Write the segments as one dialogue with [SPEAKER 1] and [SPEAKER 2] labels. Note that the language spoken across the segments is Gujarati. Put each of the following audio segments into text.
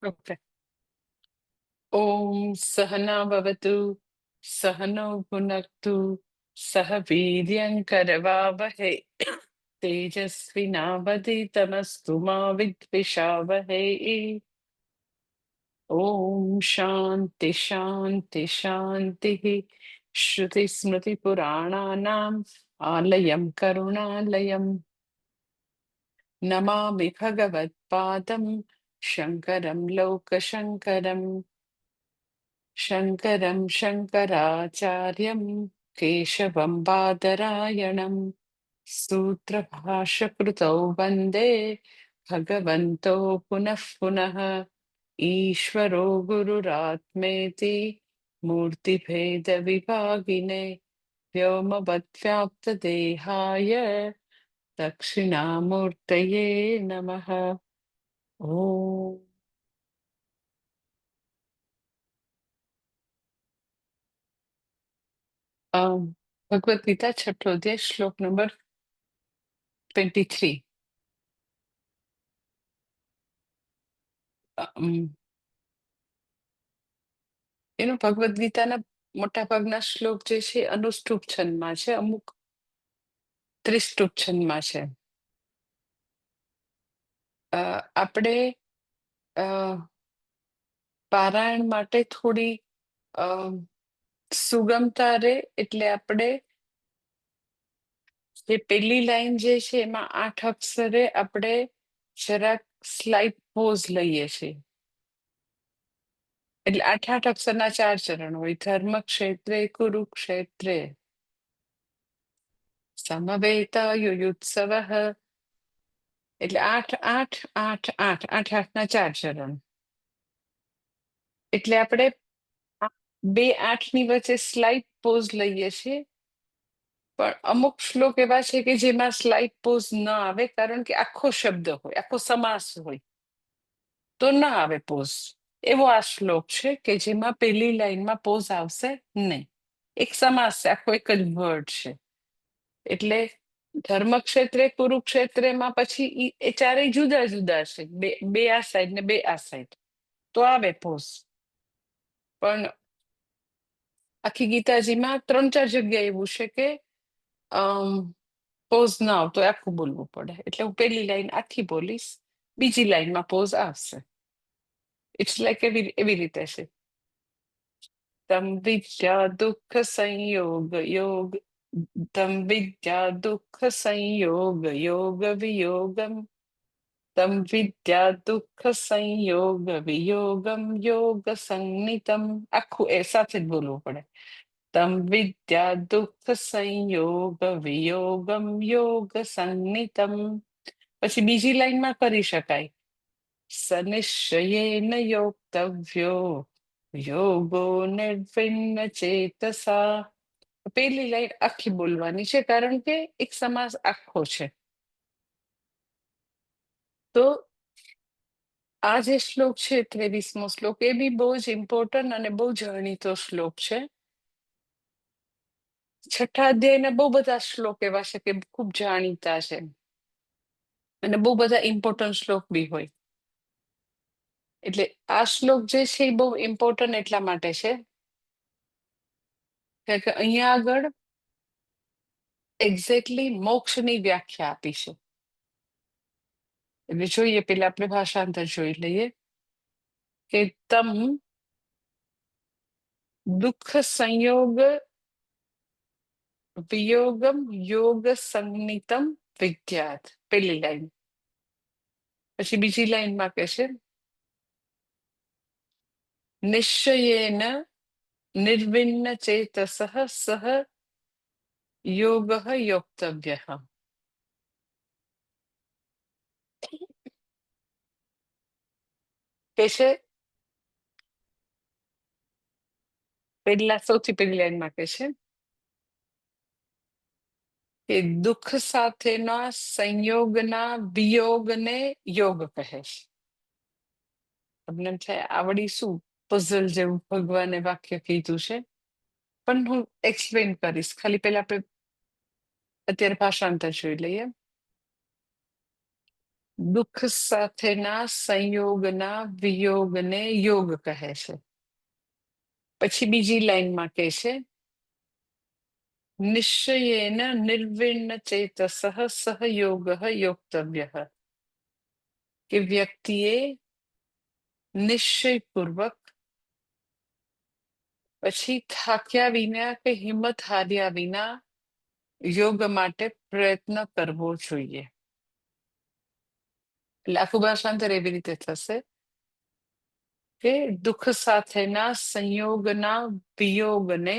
[SPEAKER 1] ओके। ॐ सहना भवतु, सहनौ भुनक्तु, सह वीर्यङ्करवावहै, तेजस्विनावधीतमस्तु मा विद्विषावहै। ॐ शान्ति शान्ति शान्तिः। श्रुतिस्मृतिपुराणानाम् आलयं करुणालयम् नमामि भगवत्पादं शङ्करं लोकशङ्करम्। शङ्करं शङ्कराचार्यं केशवं बादरायणं सूत्रभाष्यकृतौ वन्दे भगवन्तौ पुनः पुनः। ईश्वरो गुरुरात्मेति मूर्तिभेदविभागिने व्योमवद्व्याप्तदेहाय दक्षिणामूर्तये नमः। ॐ भगवद गीता छठो अध्याय श्लोक नंबर 23. એનું ભગવદ ગીતાના મોટા ભાગના શ્લોક જે છે અનુષ્ટુપ છંદમાં છે, અમુક ત્રિષ્ટુપ છંદમાં છે. આપણે પારાયણ માટે થોડી સુગમતા રે એટલે આપણે જે પેલી લાઈન જે છે એમાં 8 અક્ષરે આપણે જરાક સ્લાઇટ પોઝ લઈએ છીએ. એટલે 8 અક્ષરના 4 ચરણ હોય. ધર્મ ક્ષેત્રે કુરુક્ષેત્રે સમવેત યુયુત્સવ, એટલે 8 8 8 8 8 8ના 4 ચરણ. એટલે આપણે 2 8 ની વચ્ચે સ્લાઇટ પોઝ લઈએ છીએ. પણ અમુક શ્લોક એવા છે કે જેમાં સ્લાઇટ પોઝ ન આવે, કારણ કે આખો શબ્દ હોય, આખો સમાસ હોય તો ન આવે પોઝ. એવો આ શ્લોક છે કે જેમાં પહેલી લાઈનમાં પોઝ આવશે નહીં. એક સમાસ છે, આખો એક જ વર્ડ છે. એટલે ધર્મક્ષેત્રે કુરુક્ષેત્રેમાં પછી એ ચારેય જુદા જુદા છે. બે આ સાઈડ ને બે આ સાઈડ, તો આવે પોઝ. પણ આખી ગીતાજીમાં 3 4 જગ્યા એવું છે કે પોઝ ના આવતો આખું બોલવું પડે. એટલે હું પહેલી લાઈન આખી બોલીશ, બીજી લાઈનમાં પોઝ આવશે. ઇટ્સ લાઈક એવી રીતે છે. તમ વિદ્યા દુઃખ સંયોગ યોગ, તમ વિદ્યા દુઃખ સંયોગ યોગ વિયોગમ, તમ વિદ્યા દુઃખ સંયોગ વિયોગમ યોગ સંનિતમ. આખું એ સાથે જ બોલવું પડે. તમ વિદ્યા દુઃખ સંયોગ વિયોગમ યોગ સંનિતમ. પછી બીજી લાઈનમાં કરી શકાય, સનિશ્ચયેન યોક્તવ્યો યોગો નિર્વિન્ન ચેતસા. પેલી લાઈન આખી બોલવાની છે, કારણ કે એક સમાસ આખો છે. તો આ જે શ્લોક છે 23મો શ્લોક, એ બી બહુ જ ઇમ્પોર્ટન્ટ અને બહુ જાણીતો શ્લોક છે. છઠ્ઠા અધ્યાયના બહુ બધા શ્લોક એવા છે કે ખૂબ જાણીતા છે અને બહુ બધા ઇમ્પોર્ટન્ટ શ્લોક બી હોય. એટલે આ શ્લોક જે છે એ બહુ ઇમ્પોર્ટન્ટ એટલા માટે છે કે અહીંયા આગળ એક્ઝેક્ટલી મોક્ષની વ્યાખ્યા આપી છે. એટલે જોઈએ, પેલા આપણે ભાષાંતર જોઈ લઈએ કે તમ દુઃખ સંયોગ વિયોગમ યોગ સંનિતમ વિદ્યાત. પેલી લાઈન. પછી બીજી લાઈનમાં કે છે નિશ્ચયેન નિર્વિન્ન ચેતસઃ સહ યોગ યોક્તવ્ય. કે છે સૌથી પહેલી લાઈનમાં કે છે કે દુઃખ સાથેના સંયોગના વિયોગને યોગ કહે છે. તમને છે આવડી શું પઝલ જેવું ભગવાને વાક્ય કીધું છે, પણ હું એક્સપ્લેન કરીશ. ખાલી પહેલા આપણે અત્યારે ભાષાંતર જોઈ લઈએ. દુઃખ સાથેના સંયોગના વિયોગને યોગ કહે છે. પછી બીજી લાઈનમાં કહે છે, નિશ્ચયેન નિર્વિણ્ણ ચેતસઃ સહયોગ યોક્તવ્ય, કે વ્યક્તિએ નિશ્ચયપૂર્વક પછી થાક્યા વિના કે હિંમત હાર્યા વિના યોગ માટે પ્રયત્ન કરવો જોઈએ. એટલે આખું ભાષાંતર એવી રીતે થશે કે દુઃખ સાથેના સંયોગના વિયોગને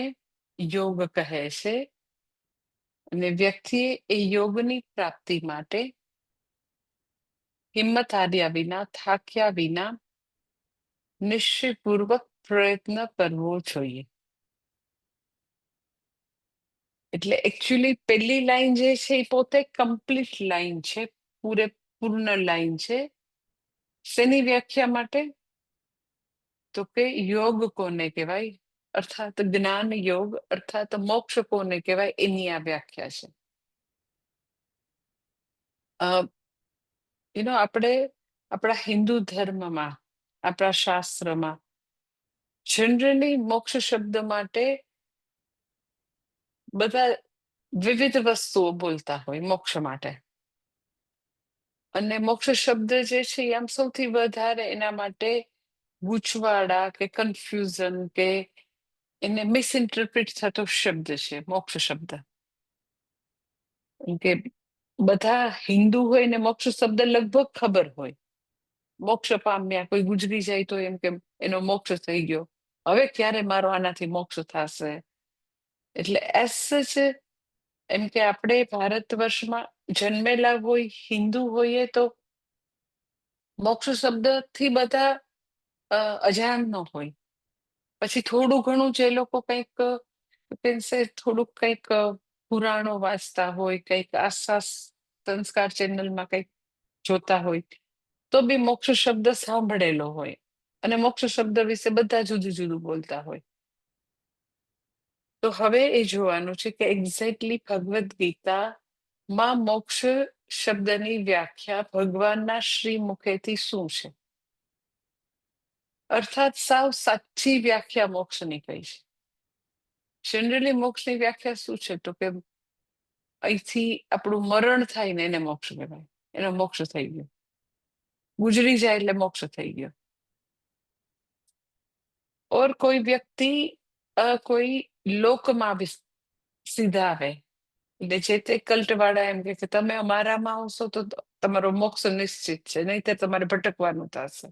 [SPEAKER 1] યોગ કહે છે, અને વ્યક્તિએ એ યોગની પ્રાપ્તિ માટે હિંમત હાર્યા વિના, થાક્યા વિના નિશ્ચયપૂર્વક પ્રયત્ન કરવો જોઈએ. એટલે એકચ્યુઅલી પહેલી લાઈન જે છે એ પોતે કમ્પ્લીટ લાઈન છે, પૂર્ણ લાઈન છે. શેની વ્યાખ્યા માટે? તો કે યોગ કોને કહેવાય, અર્થાત જ્ઞાન યોગ, અર્થાત મોક્ષ કોને કહેવાય, એની આ વ્યાખ્યા છે. આપણે આપણા હિન્દુ ધર્મમાં, આપણા શાસ્ત્રમાં જનરલી મોક્ષ શબ્દ માટે બધા વિવિધ વસ્તુઓ બોલતા હોય મોક્ષ માટે. અને મોક્ષ શબ્દ જે છે એ આમ સૌથી વધારે એના માટે ગૂંચવાડા કે કન્ફ્યુઝન કે એને મિસઇન્ટરપ્રિટ થતો શબ્દ છે મોક્ષ શબ્દ. કે બધા હિન્દુ હોય ને મોક્ષ શબ્દ લગભગ ખબર હોય. મોક્ષ પામ્યા, કોઈ ગુજરી જાય તો એમ કે એનો મોક્ષ થઈ ગયો, હવે ક્યારે મારો આનાથી મોક્ષ થશે. એટલે એસ જ એમ કે આપણે ભારત વર્ષમાં જન્મેલા હોય, હિન્દુ હોઈએ તો મોક્ષ શબ્દથી બધા અજાણ ન હોય. પછી થોડું ઘણું જે લોકો કંઈક થોડુંક કંઈક પુરાણો વાંચતા હોય, કંઈક આસ્થા સંસ્કાર ચેનલમાં કંઈક જોતા હોય તો બી મોક્ષ શબ્દ સાંભળેલો હોય, અને મોક્ષ શબ્દ વિશે બધા જુદું જુદું બોલતા હોય. તો હવે એ જોવાનું છે કે એક્ઝેક્ટલી ભગવદ્ ગીતામાં મોક્ષ શબ્દની વ્યાખ્યા ભગવાનના શ્રી મુખેથી શું છે, અર્થાત સાવ સાચી વ્યાખ્યા મોક્ષની કઈ છે. જનરલી મોક્ષની વ્યાખ્યા શું છે, તો કે અહીંથી આપણું મરણ થાય ને એને મોક્ષ કહેવાય, એનો મોક્ષ થઈ ગયો. ગુજરી જાય એટલે મોક્ષ થઈ ગયો. ઓર કોઈ વ્યક્તિ કોઈ લોકમાં સીધા આવે, એટલે જે તે કલ્ટવાળા એમ કે તમે અમારામાં આવશો તો તમારો મોક્ષ નિશ્ચિત છે, નહીંતર તમારે ભટકવાનું થશે.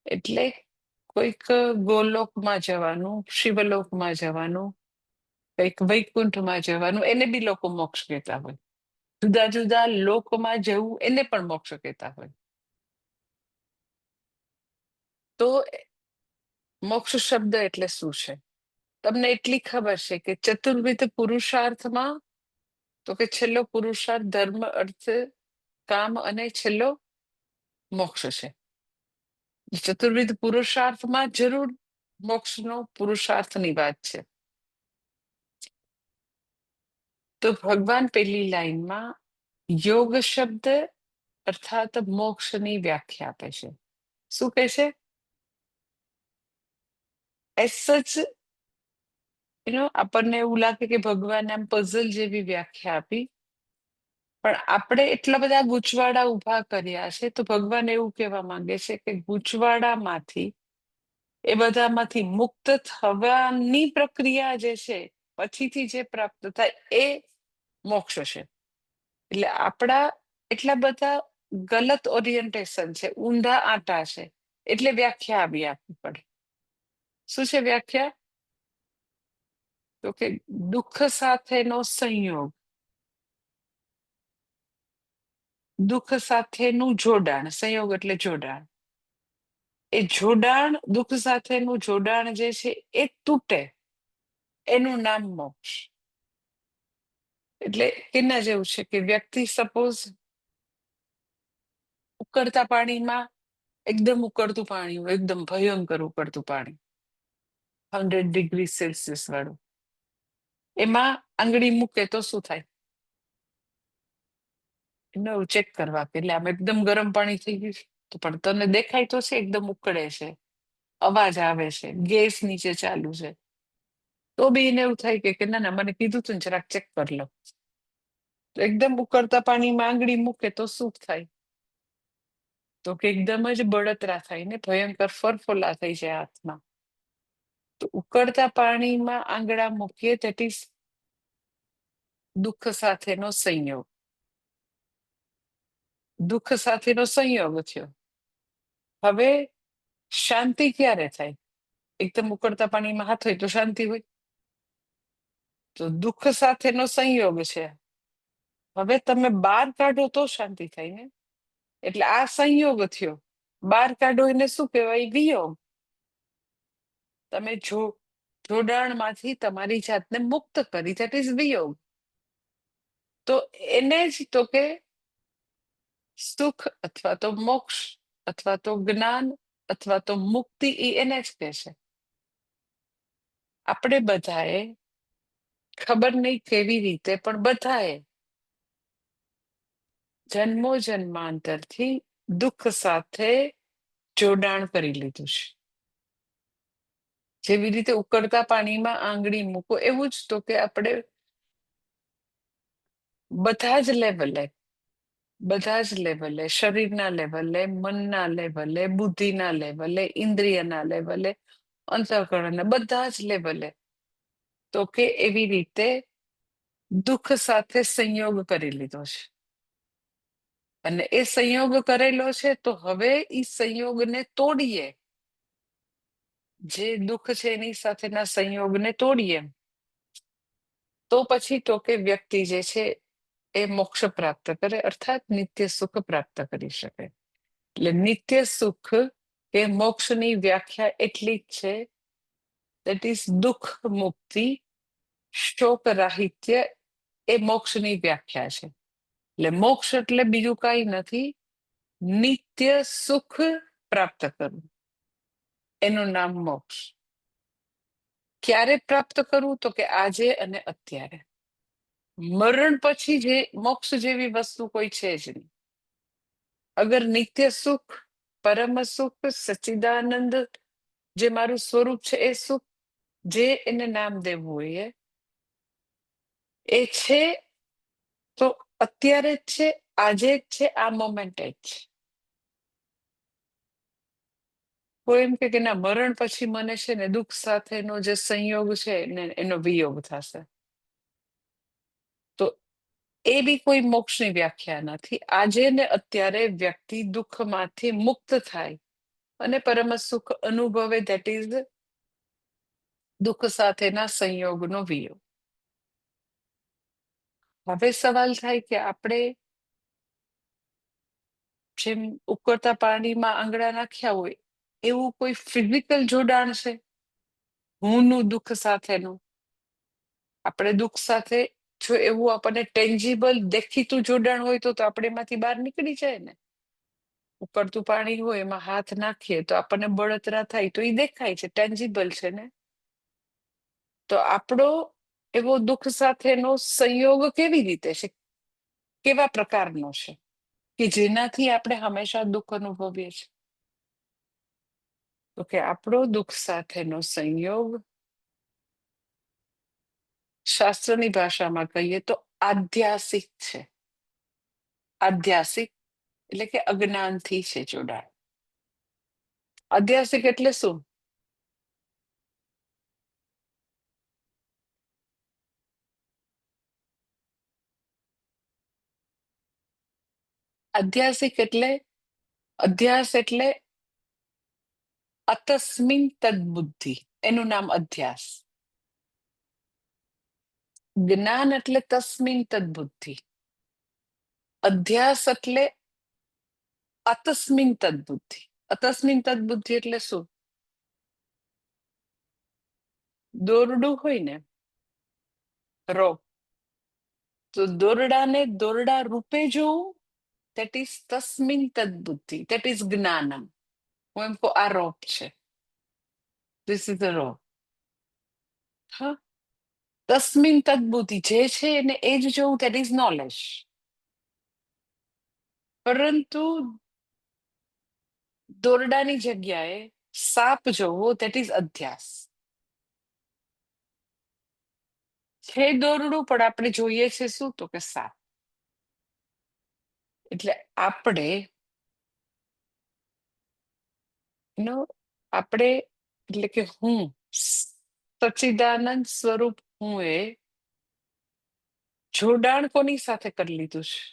[SPEAKER 1] એટલે કોઈક ગોલોકમાં જવાનું, શિવલોકમાં જવાનું, કંઈક વૈકુંઠમાં જવાનું, એને બી લોકો મોક્ષ કહેતા હોય. જુદા જુદા લોકમાં જવું એને પણ મોક્ષ કહેતા હોય. તો મોક્ષ શબ્દ એટલે શું છે? તમને એટલી ખબર છે કે ચતુર્વિધ પુરુષાર્થમાં તો કે છેલ્લો પુરુષાર્થ ધર્મ, અર્થ, કામ અને છેલ્લો મોક્ષ છે. ચતુર્વિધ પુરુષાર્થમાં જરૂર મોક્ષનો પુરુષાર્થની વાત છે. તો ભગવાન પેલી લાઈનમાં યોગ શબ્દ અર્થાત મોક્ષની વ્યાખ્યા આપે છે. શું કહે છે? એસ સચ આપણને એવું લાગે કે ભગવાને આમ પઝલ જેવી વ્યાખ્યા આપી, પણ આપણે એટલા બધા ગૂંચવાડા ઉભા કર્યા છે, તો ભગવાન એવું કહેવા માંગે છે કે ગૂંચવાડામાંથી, એ બધામાંથી મુક્ત થવાની પ્રક્રિયા જે છે, પછીથી જે પ્રાપ્ત થાય એ મોક્ષ છે. એટલે આપણા એટલા બધા ગલત ઓરિએન્ટેશન છે, ઊંધા આંટા છે, એટલે વ્યાખ્યા આવી આપવી પડે. શું છે વ્યાખ્યા? તો કે દુઃખ સાથેનો સંયોગ, દુઃખ સાથેનું જોડાણ, સંયોગ એટલે જોડાણ, એ જોડાણ, દુઃખ સાથેનું જોડાણ જે છે એ તૂટે, એનું નામ મોક્ષ. એટલે કેના જેવું છે કે વ્યક્તિ સપોઝ ઉકળતા પાણીમાં, એકદમ ઉકળતું પાણી હોય, એકદમ ભયંકર ઉકળતું પાણી, 100 ડિગ્રી સેલ્સિયસ વાળું, એમાં આંગળી મૂકે તો શું થાય? એને ચેક કરવા કે એટલે આમ એકદમ ગરમ પાણી થઈ ગયું છે. તો પણ તને દેખાય તો છે એકદમ ઉકળે છે, અવાજ આવે છે, ગેસ નીચે ચાલુ છે, તો બી એને એવું થાય કે ના ના મને કીધું તું ને જરાક ચેક કરી લો. તો એકદમ ઉકળતા પાણીમાં આંગળી મૂકે તો શું થાય? તો કે એકદમ જ બળતરા થાય ને ભયંકર ફરફોલા થઈ જાય હાથમાં. તો ઉકળતા પાણીમાં આંગળા મૂકીએ દેટ ઇઝ દુઃખ સાથેનો સંયોગ. દુઃખ સાથેનો સંયોગ થયો. હવે શાંતિ ક્યારે થાય? એકદમ ઉકળતા પાણીમાં હાથ હોય તો શાંતિ હોય? તો દુઃખ સાથેનો સંયોગ છે. હવે તમે બહાર કાઢો તો શાંતિ થાય ને. એટલે આ સંયોગ થયો. બહાર કાઢો એને શું કહેવાય? વિયોગ. તમે જોડાણમાંથી તમારી જાતને મુક્ત કરી, ધેટ ઇઝ વિયોગ. તો એને જ તો કે સુખ અથવા તો મોક્ષ અથવા તો જ્ઞાન અથવા તો મુક્તિ એને જ કહે છે. આપણે બધાએ ખબર નહીં કેવી રીતે પણ બધાએ જન્મો જન્માંતરથી દુઃખ સાથે જોડાણ કરી લીધું છે. જેવી રીતે ઉકળતા પાણીમાં આંગળી મૂકો એવું જ તો કે આપણે બધા જ લેવલે શરીરના લેવલે, મનના લેવલે, બુદ્ધિના લેવલે, ઇન્દ્રિયના લેવલે, અંતઃકરણના બધા જ લેવલે તો કે એવી રીતે દુઃખ સાથે સંયોગ કરી લીધો છે. અને એ સંયોગ કરેલો છે તો હવે એ સંયોગને તોડીએ. જે દુઃખ છે એની સાથેના સંયોગને તોડીએ તો પછી તો કે વ્યક્તિ જે છે એ મોક્ષ પ્રાપ્ત કરે, અર્થાત નિત્ય સુખ પ્રાપ્ત કરી શકે. એટલે નિત્ય સુખ કે મોક્ષની વ્યાખ્યા એટલી જ છે, દેટ ઇઝ દુઃખ મુક્તિ, શોક રાહિત્ય, એ મોક્ષની વ્યાખ્યા છે. એટલે મોક્ષ એટલે બીજું કઈ નથી, નિત્ય સુખ પ્રાપ્ત કરવું, એનું નામ મોક્ષ. ક્યારે પ્રાપ્ત કરવું? તો કે આજે અને અત્યારે. મરણ પછી જે મોક્ષ જેવી વસ્તુ કોઈ છે જ નહીં. અગર નિત્ય સુખ, પરમ સુખ, સચ્ચિદાનંદ જે મારું સ્વરૂપ છે એ સુખ, જે એને નામ દેવું હોય એ છે, તો અત્યારે જ છે, આજે જ છે, આ મોમેન્ટ જ છે. કોઈ એમ કે ના મરણ પછી મને છે ને દુઃખ સાથેનો જે સંયોગ છે ને એનો વિયોગ થશે, તો એ બી કોઈ મોક્ષની વ્યાખ્યા નથી. આજે ને અત્યારે વ્યક્તિ દુઃખમાંથી મુક્ત થાય અને પરમ સુખ અનુભવે, ધેટ ઇઝ દુઃખ સાથેના સંયોગનો વિયોગ. હવે સવાલ થાય કે આપણે જેમ ઉકળતા પાણીમાં આંગળા નાખ્યા હોય એવું કોઈ ફિઝિકલ જોડાણ છે હુંનું દુઃખ સાથેનું? આપણે દુઃખ સાથે જો એવું આપણને ટેન્જિબલ દેખીતું જોડાણ હોય તો આપણે એમાંથી બહાર નીકળી જાય ને. ઉકળતું પાણી હોય એમાં હાથ નાખીએ તો આપણને બળતરા થાય તો એ દેખાય છે, ટેન્જિબલ છે ને. તો આપણો એવો દુઃખ સાથેનો સંયોગ કેવી રીતે છે, કેવા પ્રકારનો છે કે જેનાથી આપણે હંમેશા દુઃખ અનુભવીએ છીએ? તો કે આપણો દુઃખ સાથેનો સંયોગ શાસ્ત્રની ભાષામાં કહીએ તો આધ્યાસિક છે. આધ્યાસિક એટલે કે અજ્ઞાનથી છે જોડાણ. આધ્યાસિક એટલે શું? આધ્યાસિક એટલે અધ્યાસ એટલે અતસ્મિન તદબુદ્ધિ, એનું નામ અધ્યાસ. જ્ઞાન એટલે તસ્મિન તદબુદ્ધિ, અધ્યાસ એટલે અતસ્મિન તદબુદ્ધિ. અતસ્મિન તદબુદ્ધિ એટલે શું? દોરડું હોય ને, રોપ, તો દોરડાને દોરડા રૂપે જોવું, that is Tasmin તદબુદ્ધિ, that is જ્ઞાનમ. હું એમ કહું આ રોપ છે, ધીસ ઇઝ ધ રોપ. હા, તસ્મિન તદબુદ્ધિ જે છે એને એ જ જોવું, દેટ ઇઝ નોલેજ. પરંતુ દોરડાની જગ્યાએ સાપ જોવો ધેટ ઇઝ અધ્યાસ. છે દોરડું પણ આપણે જોઈએ છે શું? તો કે સાપ. એટલે આપણે નો આપણે એટલે કે હું સચ્ચિદાનંદ સ્વરૂપ હું એ જોડાણ કોની સાથે કરી લીધું છે?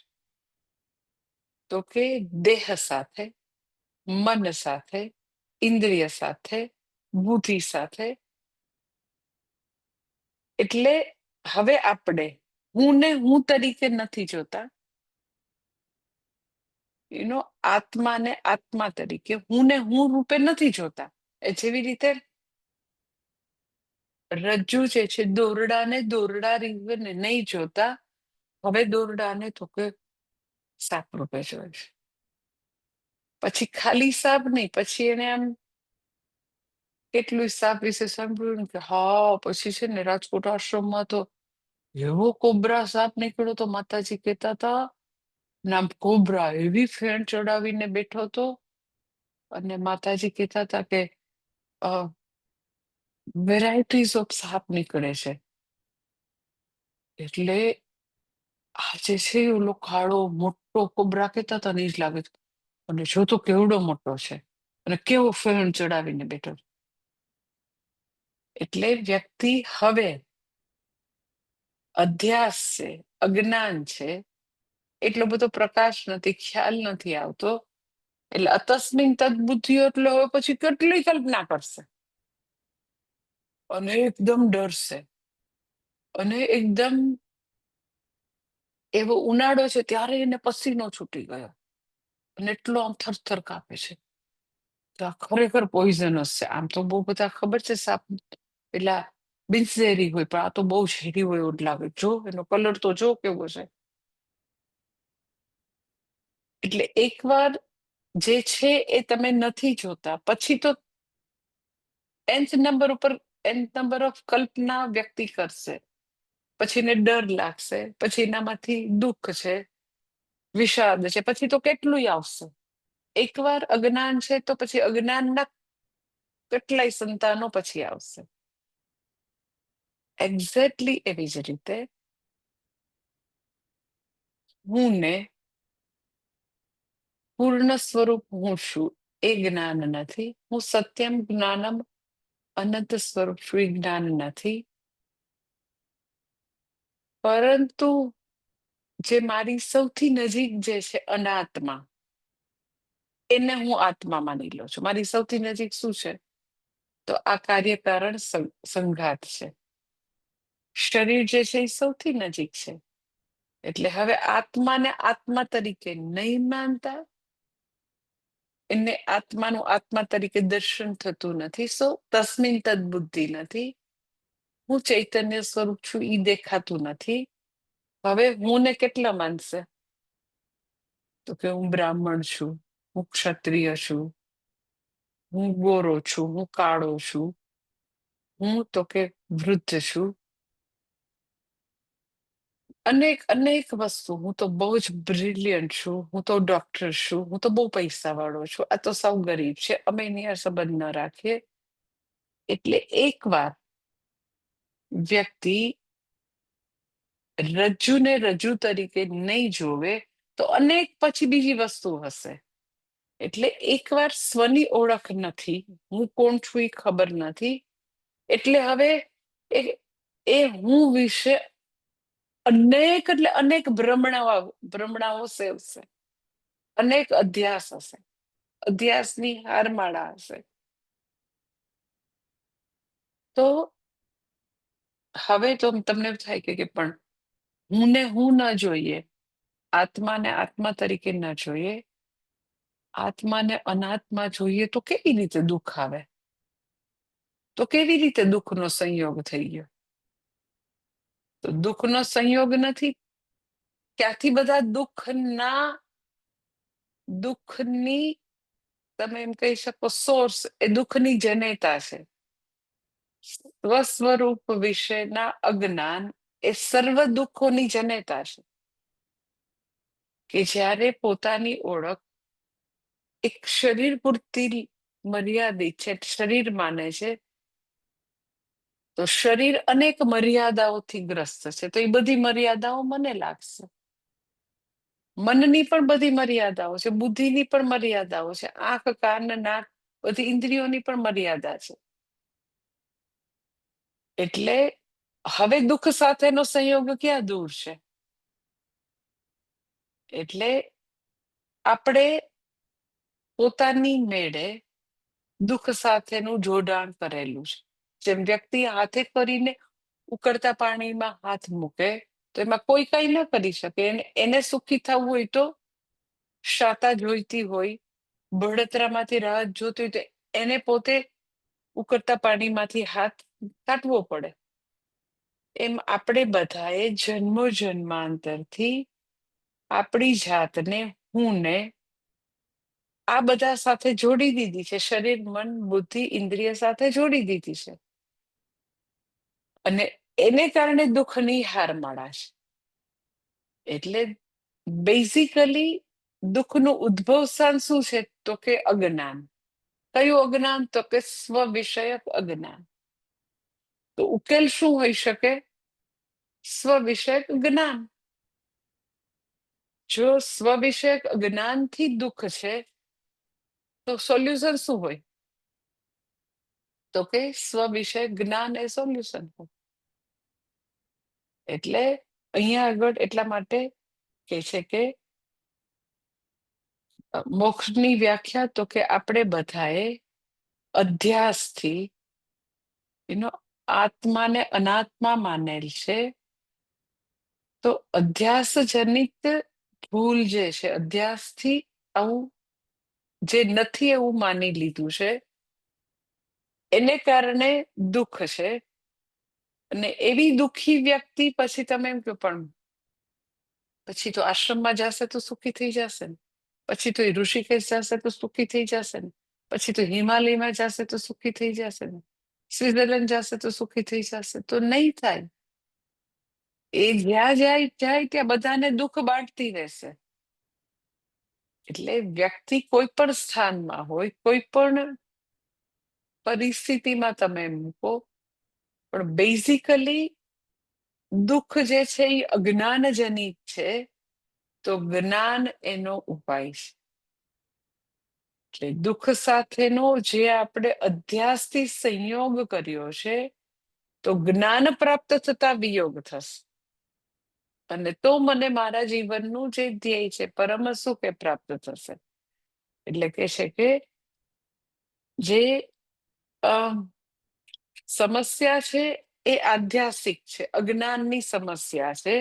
[SPEAKER 1] તો કે દેહ સાથે, મન સાથે, ઇન્દ્રિય સાથે, બુદ્ધિ સાથે. એટલે હવે આપણે હું ને હું તરીકે નથી જોતા, આત્માને આત્મા તરીકે, હું ને હું રૂપે નથી જોતા. એ જેવી રીતે રજ્જુ જે છે દોરડાને દોરડા રૂપે નહીં જોતા, હવે દોરડાને તો કે સાપ રૂપે જોવે છે. પછી ખાલી સાપ નહીં, પછી એને આમ કેટલું સાપ વિશે સાંભળ્યું ને કે હા પછી છે ને રાજકોટ આશ્રમમાં તો એવો કોબરા સાપ નીકળ્યો તો માતાજી કહેતા હતા, નામ કોબરા એવી ફેણ ચડાવીને બેઠો હતો, અને માતાજી કહેતા હતા કે વેરાયટીઝ ઓફ સાપ નીકળે છે. એટલે આ જે છે ઓલો કાળો મોટો કોબરા કહેતા હતા ને એ જ લાગે છે. અને જો તો કેવડો મોટો છે અને કેવો ફેણ ચડાવીને બેઠો છે. એટલે વ્યક્તિ હવે અધ્યાસ છે, અજ્ઞાન છે, એટલો બધો પ્રકાશ નથી, ખ્યાલ નથી આવતો. એટલે અતસ્મિન તદબુદ્ધિ એટલે હવે પછી કેટલી કલ્પના કરશે અને એકદમ ડરશે, અને એકદમ એવો ઉનાળો છે ત્યારે એને પસીનો છૂટી ગયો અને એટલો આમ થરથર કાપે છે. તો આ ખરેખર પોઈઝનસ છે. આમ તો બહુ બધા ખબર છે સાપ પેલા બિનઝેરી હોય, પણ આ તો બહુ ઝેરી હોય એવું જ લાગે. જો એનો કલર તો જો કેવો છે. એટલે એકવાર જે છે એ તમે નથી જોતા, પછી તો nth નંબર ઓફ કલ્પના વ્યક્તિ કરશે, પછી એને ડર લાગશે, પછી એનામાંથી દુઃખ છે, વિષાદ છે, પછી તો કેટલું આવશે. એકવાર અજ્ઞાન છે તો પછી અજ્ઞાનના કેટલાય સંતાનો પછી આવશે. એક્ઝેક્ટલી એવી જ રીતે હું ને પૂર્ણ સ્વરૂપ હું છું એ જ્ઞાન નથી. હું સત્યમ જ્ઞાનમ અનંત સ્વરૂપ છું એ જ્ઞાન નથી. પરંતુ જે મારી સૌથી નજીક જે છે અનાત્મા, એને હું આત્મા માની લઉં છું. મારી સૌથી નજીક શું છે? તો આ કાર્યકારણ સંઘાત છે. શરીર જે છે એ સૌથી નજીક છે. એટલે હવે આત્માને આત્મા તરીકે નહીં માનતા, એને આત્માનું આત્મા તરીકે દર્શન થતું નથી. તસ્મિન તદબુદ્ધિ નથી. હું ચૈતન્ય સ્વરૂપ છું ઈ દેખાતું નથી. હવે હું ને કેટલા માનશે? તો કે હું બ્રાહ્મણ છું, હું ક્ષત્રિય છું, હું ગોરો છું, હું કાળો છું, હું તો કે વૃદ્ધ છું, અનેક અનેક વસ્તુ. હું તો બહુ જ બ્રિલિયન્ટ છું, હું તો ડોક્ટર છું, હું તો બહુ પૈસા વાળો છું, આ તો સૌ ગરીબ છે, અમે એની આ સંબંધ ન રાખીએ. એટલે એકવાર વ્યક્તિ રજ્જુને રજ્જુ તરીકે નહીં જોવે તો અનેક પછી બીજી વસ્તુ હશે. એટલે એકવાર સ્વની ઓળખ નથી, હું કોણ છું એ ખબર નથી. એટલે હવે એ હું વિશે અનેક એટલે અનેક ભ્રમણાઓ સેવશે, અનેક અધ્યાસ હશે, અધ્યાસની હારમાળા હશે. તો હવે તો તમને થાય કે પણ હું ને હું ન જોઈએ, આત્માને આત્મા તરીકે ન જોઈએ, આત્માને અનાત્મા જોઈએ તો કેવી રીતે દુઃખ આવે? તો કેવી રીતે દુઃખનો સંયોગ થઈ ગયો? તો દુઃખનો સંયોગ નથી. ક્યાંથી બધા દુઃખની તમે એમ કહી શકો સોર્સ એ દુઃખની જનેતા છે. સ્વસ્વરૂપ વિશેના અજ્ઞાન એ સર્વ દુઃખોની જનેતા છે. કે જ્યારે પોતાની ઓળખ એક શરીર પૂરતી મર્યાદિત છે, શરીર માને છે, તો શરીર અનેક મર્યાદાઓથી ગ્રસ્ત છે, તો એ બધી મર્યાદાઓ મને લાગશે. મનની પણ બધી મર્યાદાઓ છે, બુદ્ધિની પણ મર્યાદાઓ છે, આંખ, કાન, નાક, બધી ઇન્દ્રિયોની પણ મર્યાદા છે. એટલે હવે દુઃખ સાથેનો સંયોગ ક્યાં દૂર છે? એટલે આપણે પોતાની મેળે દુઃખ સાથેનું જોડાણ કરેલું છે. જેમ વ્યક્તિ હાથે કરીને ઉકળતા પાણીમાં હાથ મૂકે તો એમાં કોઈ કઈ ન કરી શકે. એને સુખી થવું હોય તો શાતા જોઈતી હોય, બળતરામાંથી રાહત જોતી હોય તો એને પોતે ઉકળતા પાણીમાંથી હાથ કાઢવો પડે. એમ આપણે બધાએ જન્મો જન્માંતરથી આપણી જાતને, હું ને આ બધા સાથે જોડી દીધી છે. શરીર, મન, બુદ્ધિ, ઇન્દ્રિય સાથે જોડી દીધી છે. અને એને કારણે દુઃખની હારમાળા છે. એટલે બેઝિકલી દુઃખનું ઉદ્ભવ સ્થાન શું છે? તો કે અજ્ઞાન. કયું અજ્ઞાન? તો કે સ્વ વિષયક અજ્ઞાન. તો ઉકેલ શું હોઈ શકે? સ્વ વિષયક જ્ઞાન. જો સ્વ વિષયક જ્ઞાનથી દુઃખ છે તો સોલ્યુશન શું હોય? તો કે સ્વ વિષયક જ્ઞાન એ સોલ્યુશન હોય. એટલે અહીંયા આગળ એટલા માટે કે છે કે મોક્ષની વ્યાખ્યા તો કે આપણે બધાએ અધ્યાસથી એનો આત્માને અનાત્મા માનેલ છે. તો અધ્યાસ જનિત ભૂલ જે છે, અધ્યાસથી આવું જે નથી એવું માની લીધું છે, એને કારણે દુઃખ છે. અને એવી દુઃખી વ્યક્તિ પછી તમે એમ કહો પણ પછી તો આશ્રમમાં જશે તો સુખી થઈ જશે ને, પછી તો એ ઋષિકેશ જશે તો સુખી થઈ જશે ને, પછી તો હિમાલયમાં જશે તો સુખી થઈ જશે ને, સ્વિટ્ઝરલેન્ડ જશે તો સુખી થઈ જશે. તો નહીં થાય. એ જ્યાં જાય ત્યાં બધાને દુઃખ બાંટતી રહેશે. એટલે વ્યક્તિ કોઈ પણ સ્થાનમાં હોય, કોઈ પણ પરિસ્થિતિમાં તમે મૂકો, પણ બેઝિકલી દુઃખ જે છે એ અજ્ઞાનજનિત છે. તો જ્ઞાન એનો ઉપાય છે. એટલે દુઃખ સાથેનો જે આપણે અધ્યાસથી સંયોગ કર્યો છે, તો જ્ઞાન પ્રાપ્ત થતા વિયોગ થશે. અને તો મને મારા જીવનનું જે ધ્યેય છે, પરમ સુખ એ પ્રાપ્ત થશે. એટલે કે છે કે જે સમસ્યા છે એ આધ્યાસિક છે, અજ્ઞાનની સમસ્યા છે.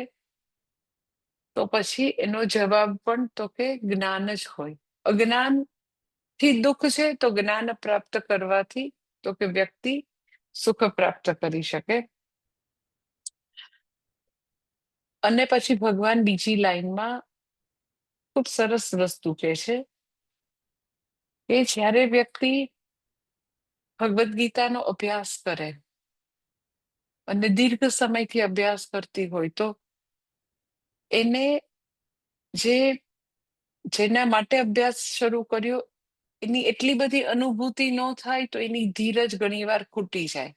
[SPEAKER 1] તો પછી એનો જવાબ પણ તો કે જ્ઞાન જ હોય. અજ્ઞાન થી દુઃખ છે, તો જ્ઞાન પ્રાપ્ત કરવાથી તો કે વ્યક્તિ સુખ પ્રાપ્ત કરી શકે. અને પછી ભગવાન બીજી લાઈનમાં ખૂબ સરસ વસ્તુ કહે છે કે જ્યારે વ્યક્તિ ભગવદ્ ગીતાનો અભ્યાસ કરે અને દીર્ઘ સમયથી અભ્યાસ કરતી હોય તો એને જેના માટે અભ્યાસ શરૂ કર્યો એની એટલી બધી અનુભૂતિ ન થાય તો એની ધીરજ ઘણીવાર ખૂટી જાય.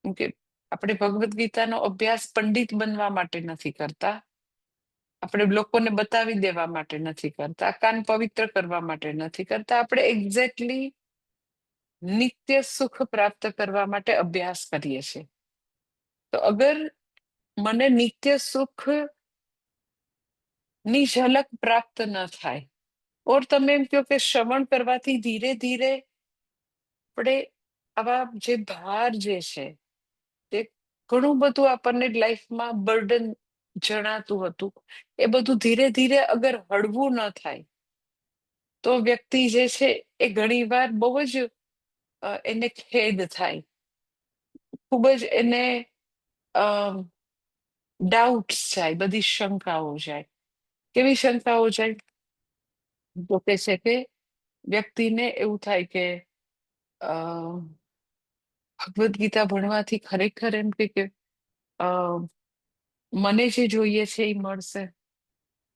[SPEAKER 1] કેમ કે આપણે ભગવદ્ ગીતાનો અભ્યાસ પંડિત બનવા માટે નથી કરતા, આપણે લોકોને બતાવી દેવા માટે નથી કરતા, કાન પવિત્ર કરવા માટે નથી કરતા. આપણે એક્ઝેક્ટલી નિત્ય સુખ પ્રાપ્ત કરવા માટે અભ્યાસ કરીએ છીએ. તો અગર મને નિત્ય સુખ ની ઝલક પ્રાપ્ત ન થાય, ઓર તમે એમ કહો કે શ્રવણ કરવાથી ધીરે ધીરે આપણે આવા જે ભાર જે છે તે ઘણું બધું આપણને લાઈફમાં બર્ડન જણાતું હતું, એ બધું ધીરે ધીરે અગર હળવું ન થાય તો વ્યક્તિ જે છે એ ઘણીવાર બહુ જ એને ખેદ થાય, ખૂબ જ એને ડાઉટ્સ જાય, બધી શંકાઓ જાય. કેવી શંકાઓ જાય? તો કે છે કે વ્યક્તિને એવું થાય કે ભગવદ્ ગીતા ભણવાથી ખરેખર એમ કે મને જે જોઈએ છે એ મળશે,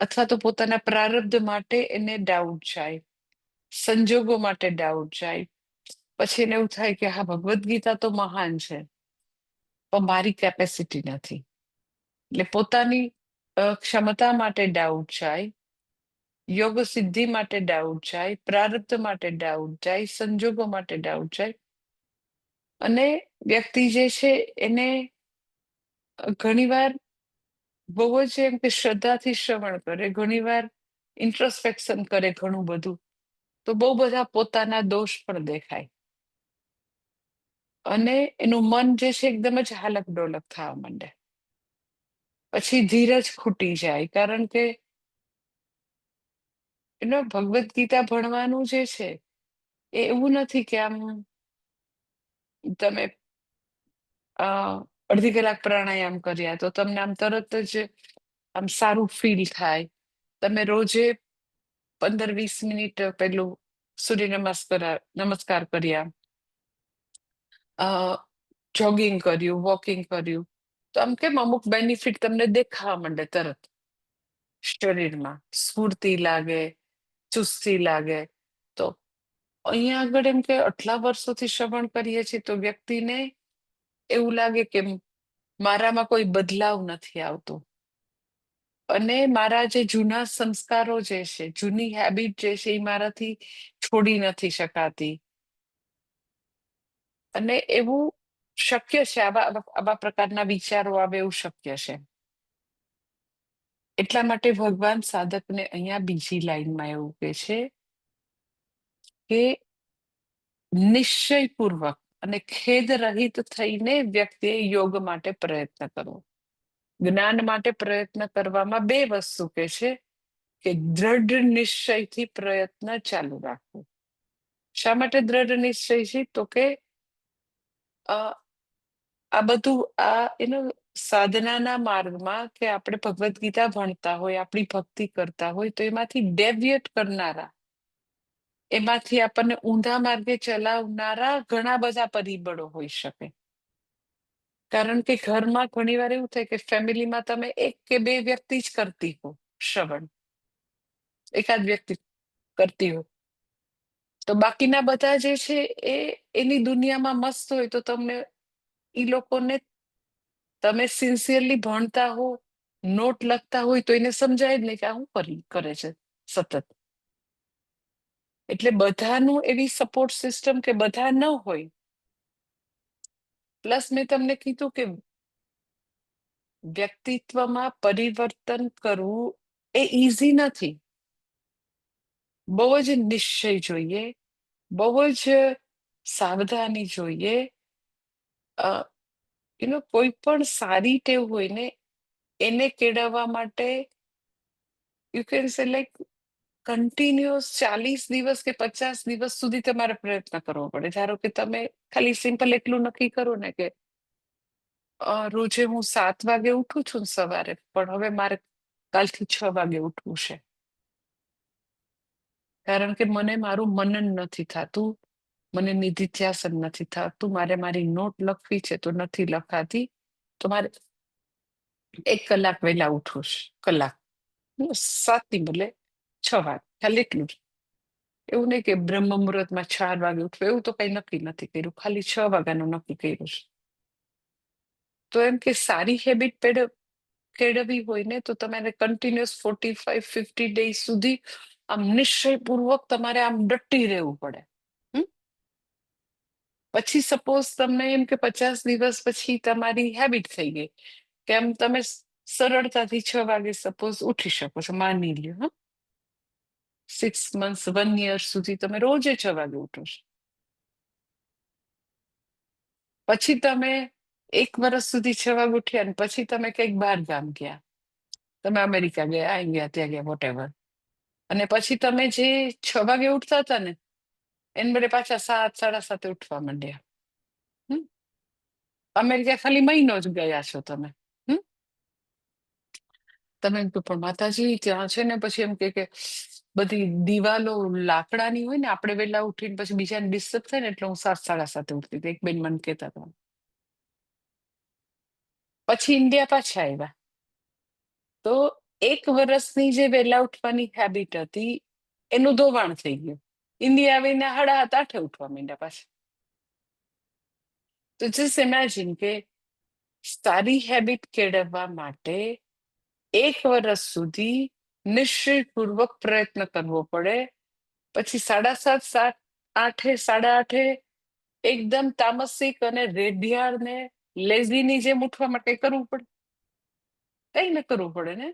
[SPEAKER 1] અથવા તો પોતાના પ્રારબ્ધ માટે એને ડાઉટ જાય, સંજોગો માટે ડાઉટ જાય. પછી એને એવું થાય કે હા, ભગવદ્ ગીતા તો મહાન છે, પણ મારી કેપેસિટી નથી. એટલે પોતાની ક્ષમતા માટે ડાઉટ જાય, યોગ સિદ્ધિ માટે ડાઉટ જાય, પ્રારબ્ધ માટે ડાઉટ જાય, સંજોગો માટે ડાઉટ જાય. અને વ્યક્તિ જે છે એને ઘણીવાર બહુ જ એમ કે શ્રદ્ધાથી શ્રવણ કરે, ઘણીવાર ઇન્ટ્રોસ્પેક્શન કરે ઘણું બધું, તો બહુ બધા પોતાના દોષ પણ દેખાય. અને એનું મન જે છે એકદમ જ હાલક ડોલક થવા માંડે. પછી ધીરજ ખૂટી જાય, કારણ કે એનો ભગવદ્ ગીતા ભણવાનું જે છે એ એવું નથી કે આમ તમે અડધી કલાક પ્રાણાયામ કર્યા તો તમને આમ તરત જ આમ સારું ફીલ થાય. તમે રોજે 15-20 મિનિટ પેલું સૂર્ય નમસ્કાર કર્યા, જોગિંગ કર્યું, વોકિંગ કર્યું, તો આમ કેમ અમુક બેનિફિટ તમને દેખાવા માંડે તરત. શરીરમાં સ્ફૂર્તિ લાગે, ચુસ્તી લાગે. તો અહીંયા આગળ એમ કે આટલા વર્ષોથી શ્રવણ કરીએ છીએ તો વ્યક્તિને એવું લાગે કે મારામાં કોઈ બદલાવ નથી આવતો, અને મારા જે જૂના સંસ્કારો જે છે, જૂની હેબિટ જે છે, એ મારાથી છોડી નથી શકાતી. અને એવું શક્ય છે, આવા પ્રકારના વિચારો આવે એવું શક્ય છે. એટલા માટે ભગવાન સાધકને અહીંયા બીજી લાઈનમાં એવું કે છે કે નિશ્ચયપૂર્વક અને ખેદ રહિત થઈને વ્યક્તિએ યોગ માટે પ્રયત્ન કરવો. જ્ઞાન માટે પ્રયત્ન કરવામાં બે વસ્તુ કે છે કે દ્રઢ નિશ્ચયથી પ્રયત્ન ચાલુ રાખવો. શા માટે દ્રઢ નિશ્ચય છે? તો કે આ બધું એનું સાધનાના માર્ગમાં કે આપણે ભગવદ્ ગીતા ભણતા હોય, આપણી ભક્તિ કરતા હોય, તો એમાંથી ડેવિએટ કરનારા, એમાંથી આપણને ઊંધા માર્ગે ચલાવનારા ઘણા બધા પરિબળો હોઈ શકે. કારણ કે ઘરમાં ઘણી વાર એવું થાય કે ફેમિલીમાં તમે એક કે બે વ્યક્તિ જ કરતી હો શ્રવણ, એકાદ વ્યક્તિ કરતી હો, તો બાકીના બધા જે છે એ એની દુનિયામાં મસ્ત હોય, તો તમને ઈ લોકોને તમે સિન્સિયરલી ભણતા હો, નોટ લખતા હોય, તો એને સમજાય જ નહીં કે આ શું કરે છે સતત. એટલે બધાનું એવી સપોર્ટ સિસ્ટમ કે બધા ન હોય. પ્લસ મેં તમને કીધું કે વ્યક્તિત્વમાં પરિવર્તન કરવું એ ઈઝી નથી. બહુ જ નિશ્ચય જોઈએ, બહુ જ સાવધાની જોઈએ. કોઈ પણ સારી ટેવ હોય ને એને કેળવવા માટે you can say like continuous 40 દિવસ કે 50 દિવસ સુધી તમારે પ્રયત્ન કરવો પડે. ધારો કે તમે ખાલી સિમ્પલ એટલું નક્કી કરો ને કે રોજે હું 7 વાગે ઉઠું છું ને સવારે, પણ હવે મારે કાલથી 6 વાગે ઉઠવું છે, કારણ કે મને મારું મનન નથી થતું, મને નિધિધ્યાસન નથી થતું, મારે મારી નોટ લખવી છે તો નથી લખાતી, તો મારે 1 કલાક વહેલા ઉઠવું છે. કલાક 7 ની બદલે 6 વાગે, ખાલી એટલું જ. એવું નહીં કે બ્રહ્મ મુહૂર્તમાં 4 વાગે ઉઠવું, એવું તો કઈ નક્કી નથી કર્યું, ખાલી 6 વાગ્યાનું નક્કી કર્યું છે. તો એમ કે સારી હેબિટ કેળવવી હોય ને તો તમારે કન્ટિન્યુઅસ 45-50 ડેઝ સુધી આમ નિશ્ચયપૂર્વક તમારે આમ ડટી રહેવું પડે. પછી સપોઝ તમને એમ કે 50 દિવસ પછી તમારી હેબિટ થઈ ગઈ કે આમ તમે સરળતાથી 6 વાગે સપોઝ ઉઠી શકો છો, માની લ્યો. 6 મંથ્સ, 1 યર સુધી તમે રોજે 6 વાગે ઉઠો છો. પછી તમે 1 વર્ષ સુધી 6 વાગે ઉઠ્યા, અને પછી તમે કંઈક બહાર ગામ ગયા, તમે અમેરિકા ગયા, અહીં ગયા, ત્યાં ગયા, વોટેવર, અને પછી તમે જે 6 વાગે ઉઠતા હતા ને એને બદલે પાછા 7, 7:30 ઉઠવા માંડ્યા. અમેરિકા ખાલી મહિનો જ ગયા છો તમે. તમે એમ કહો પણ માતાજી ત્યાં છે ને પછી એમ કે બધી દિવાલો લાકડાની હોય ને, આપણે વહેલા ઉઠીને પછી બીજાને ડિસ્ટર્બ થાય ને, એટલે હું 7, 7:30 ઉઠતી હતી. એક બેન મને કહેતા હતા. પછી ઇન્ડિયા પાછા આવ્યા તો 1 વર્ષની જે વહેલા ઉઠવાની હેબિટ હતી એનું ધોવાણ થઈ ગયું. ઇન્ડિયા આવીને 7:30 ઉઠવા માંડ્યા પાછા. તો જસ્ટ ઇમેજિન કે સારી હેબિટ કેળવવા માટે 1 વર્ષ સુધી નિશ્ચયપૂર્વક પ્રયત્ન કરવો પડે. પછી 7:30, 8, 8:30 એકદમ તામસિક અને રેઢિયાળ ને લેઝીની જેમ ઉઠવા માટે કરવું પડે? કઈ ન કરવું પડે ને.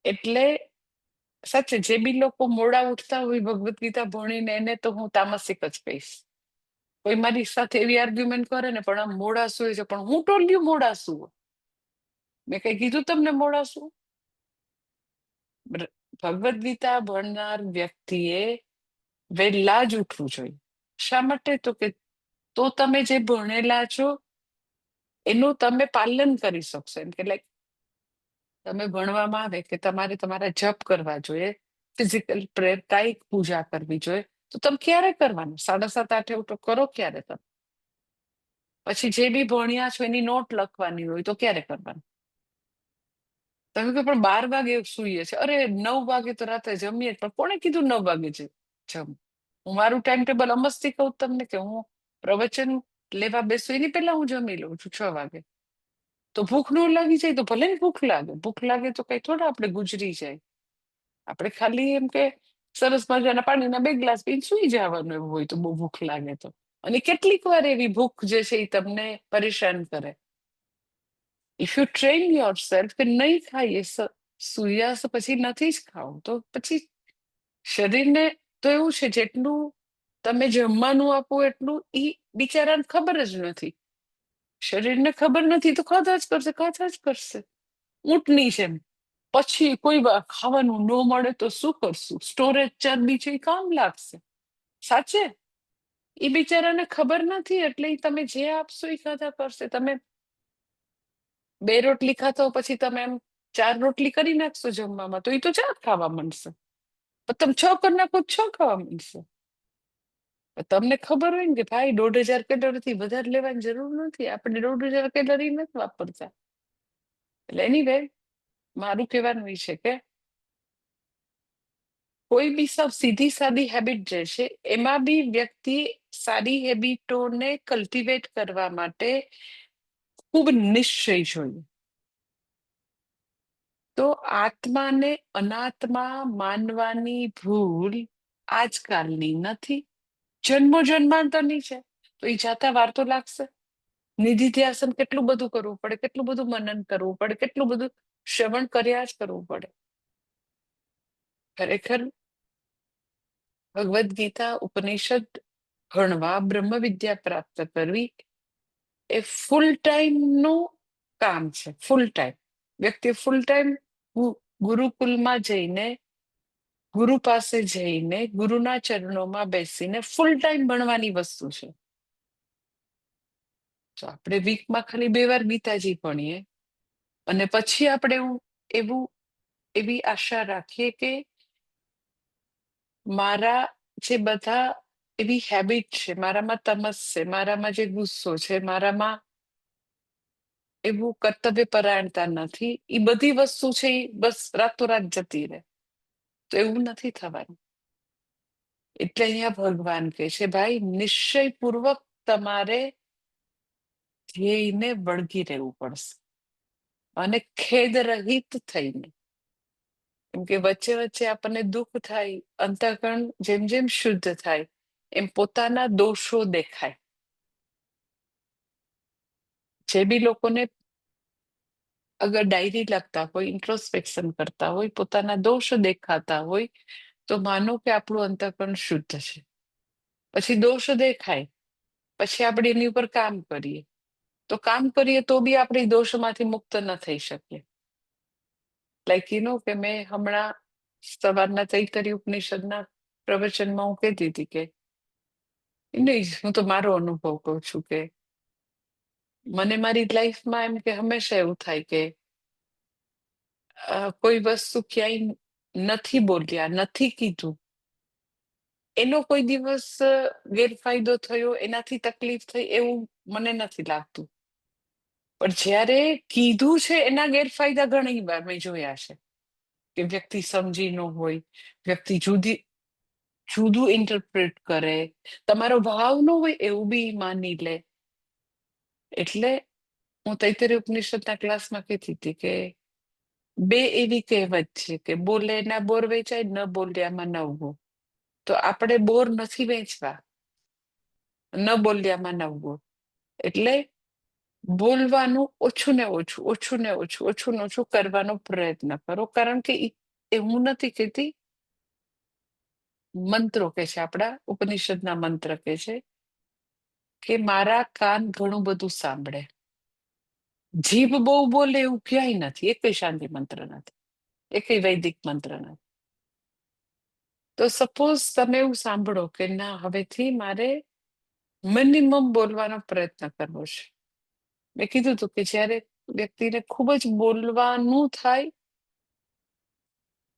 [SPEAKER 1] એટલે સાચે જે બી લોકો મોડા ઉઠતા હોય ભગવદ્ ગીતા ભણીને એને તો હું તામસિક જ કહીશ. કોઈ મારી સાથે એવી આર્ગ્યુમેન્ટ કરે ને પણ આમ મોડા સુએ છે, પણ હું ટોલ્યું મોડા સુવો? મેં કઈ કીધું તમને મોડા સુવો? ભગવદ્ ગીતા ભણનાર વ્યક્તિએ વહેલા જ ઉઠવું જોઈએ. શા માટે? તો કે તો તમે જે ભણેલા છો એનું તમે પાલન કરી શકશો. એમ કે લાઈક તમે ભણવામાં આવે કે તમારે તમારા જપ કરવા જોઈએ, ફિઝિકલ પ્રેયર, કાયિક પૂજા કરવી જોઈએ, તો તમે ક્યારે કરવાનું? 7:30, 8 ઉઠો, કરો ક્યારે તમે? પછી જે બી ભણ્યા છો એની નોટ લખવાની હોય તો ક્યારે કરવાનું? તમે કહો પણ 12 વાગે સૂઈએ છે. અરે 9 વાગે તો રાતે જમીએ જ. પણ કોણે કીધું 9 વાગે છે જમ? હું મારું ટાઈમ ટેબલ અમસ્તી કહું તમને કે હું પ્રવચન લેવા બેસું એની પહેલા હું જમી લઉં છું 6 વાગે. તો ભૂખ ન લાગી જાય તો ભલે ને ભૂખ લાગે. ભૂખ લાગે તો કઈ થોડા આપણે ગુજરી જાય. આપણે ખાલી એમ કે સરસ મજાના પાણીના 2 ગ્લાસ પીને સુઈ જવાનું એવું હોય તો બહુ ભૂખ લાગે તો. અને કેટલીક વાર એવી ભૂખ જે છે એ તમને પરેશાન કરે. If you train your self કે નહીં ખાઈએ, સૂર્યાસ્ત પછી નથી જ ખાવું, તો પછી શરીરને તો એવું છે જેટલું તમે જમવાનું આપો એટલું ઈ બિચારાને ખબર જ નથી. શરીરને ખબર નથી તો ખાધા જ કરશે, ખાધા જ કરશે. ઊંટની જેમ. પછી કોઈ વાર ખાવાનું ન મળે તો શું કરશું? સ્ટોરેજ ચરબી છે એ કામ લાગશે. સાચે એ બિચારાને ખબર નથી એટલે તમે જે આપશો એ ખાધા કરશે. તમે 2 રોટલી ખાતા હો પછી તમે એમ 4 રોટલી કરી નાખશો જમવામાં તો એ તો 4 ખાવા માંડશે. પણ તમે 6 કરી નાખો 6 ખાવા માંડશે. તમને ખબર હોય ને કે ભાઈ 1,500 કેલરીથી વધારે લેવાની જરૂર નથી. આપણે 1,500 કેલરી નથી વાપરતા. એટલે એનીવે મારું કહેવાનું એ છે કે કોઈ બી સીધી સાદી હેબિટ જે છે એમાં બી વ્યક્તિ સારી હેબિટોને કલ્ટિવેટ કરવા માટે ખૂબ નિશ્ચય જોઈએ. તો આત્માને અનાત્મા માનવાની ભૂલ આજકાલની નથી, જન્મો જન્માંતરની છે. તો એ જાતા વાર તો લાગશે. નિધિધ્યાસન કેટલું બધું કરવું પડે, કેટલું બધું મનન કરવું પડે, કેટલું બધું શ્રવણ કર્યા જ કરવું પડે. ખરેખર ભગવદ્ ગીતા ઉપનિષદ ભણવા, બ્રહ્મ વિદ્યા પ્રાપ્ત કરવી એ ફૂલ ટાઈમ નું કામ છે. ફૂલ ટાઈમ વ્યક્તિ ફૂલ ટાઈમ ગુરુકુલમાં જઈને, ગુરુ પાસે જઈને, ગુરુના ચરણોમાં બેસીને ફૂલ ટાઈમ ભણવાની વસ્તુ છે. તો આપણે વીકમાં ખાલી 2 વાર ગીતાજી ભણીએ અને પછી આપણે એવી આશા રાખીએ કે મારા જે બધા એવી હેબિટ છે, મારામાં તમસ છે, મારામાં જે ગુસ્સો છે, મારામાં એવું કર્તવ્ય પરાયણતા નથી, એ બધી વસ્તુ છે એ બસ રાતોરાત જતી રહે. તો એવું નથી થવાનું. એટલે અહીંયા ભગવાન કહે છે ભાઈ નિશ્ચયપૂર્વક તમારે ધ્યેયને વળગી રહેવું પડશે અને ખેદ રહિત થઈને. કેમ કે વચ્ચે વચ્ચે આપણને દુઃખ થાય, અંતઃકરણ જેમ જેમ શુદ્ધ થાય એમ પોતાના દોષો દેખાય. જે બી લોકોને અગર ડાયરી લખતા હોય, ઇન્ટ્રોસ્પેક્શન કરતા હોય, પોતાના દોષ દેખાતા હોય તો માનો કે આપણું અંતઃકરણ શુદ્ધ છે. પછી દોષ દેખાય, પછી આપણે એની ઉપર કામ કરીએ. તો કામ કરીએ તો બી આપણે દોષમાંથી મુક્ત ન થઈ શકીએ. લાઈક કે મેં હમણાં સવારના તૈત્તરીય ઉપનિષદના પ્રવચનમાં હું કહેતી હતી કે નહીં, હું તો મારો અનુભવ કહું છું કે મને મારી લાઈફમાં એમ કે હંમેશા એવું થાય કે કોઈ વસ્તુ ક્યાંય નથી બોલ્યા, નથી કીધું, એનો કોઈ દિવસ ગેરફાયદો થયો, એનાથી તકલીફ થઈ એવું મને નથી લાગતું. પણ જ્યારે કીધું છે એના ગેરફાયદા ઘણી વાર મેં જોયા છે કે વ્યક્તિ સમજી ન હોય, વ્યક્તિ જુદું ઇન્ટરપ્રેટ કરે, તમારો ભાવ ન હોય એવું બી માની લે. એટલે હું તૈત્તરીય ઉપનિષદના ક્લાસમાં કહેતી હતી કે બે એવી કહેવત છે કે બોલે ના બોર વેચાય, ન બોલ્યામાં નવગુણ. તો આપણે બોર નથી વેચવા, ન બોલ્યામાં નવગુણ. એટલે બોલવાનું ઓછું ને ઓછું, ઓછું ને ઓછું, ઓછું ને ઓછું કરવાનો પ્રયત્ન કરો. કારણ કે એ હું નથી કહેતી, મંત્રો કે છે, આપણા ઉપનિષદના મંત્ર કે છે કે મારા કાન ઘણું બધું સાંભળે, જીભ બહુ બોલે એવું ક્યાંય નથી, એકય શાંતિ મંત્ર નથી, એકય વૈદિક મંત્ર નથી. તો સપોઝ તમે એવું સાંભળો કે ના, હવેથી મારે મિનિમમ બોલવાનો પ્રયત્ન કરવો છે. મેં કીધું હતું કે જ્યારે વ્યક્તિને ખૂબ જ બોલવાનું થાય,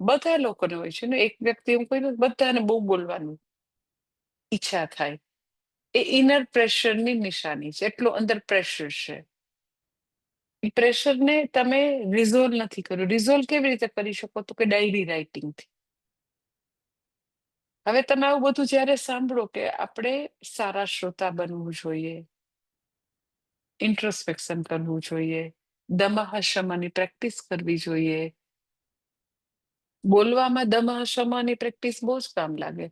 [SPEAKER 1] બધા લોકોને હોય છે ને, એક વ્યક્તિ એમ કહ્યું, બધાને બહુ બોલવાનું ઈચ્છા થાય, એ ઇનર પ્રેશરની નિશાની છે. એટલું અંદર પ્રેશર છે. એ પ્રેશરને તમે રિઝોલ્વ નથી કર્યું. રિઝોલ્વ કેવી રીતે કરી શકો? તો કે ડાયરી રાઇટિંગથી. હવે તમે આવું બધું જ્યારે સાંભળો કે આપણે સારા શ્રોતા બનવું જોઈએ, ઇન્ટ્રોસ્પેક્શન કરવું જોઈએ, દમઃ શમની પ્રેક્ટિસ કરવી જોઈએ. બોલવામાં દમઃ શમની પ્રેક્ટિસ બહુ જ કામ લાગે.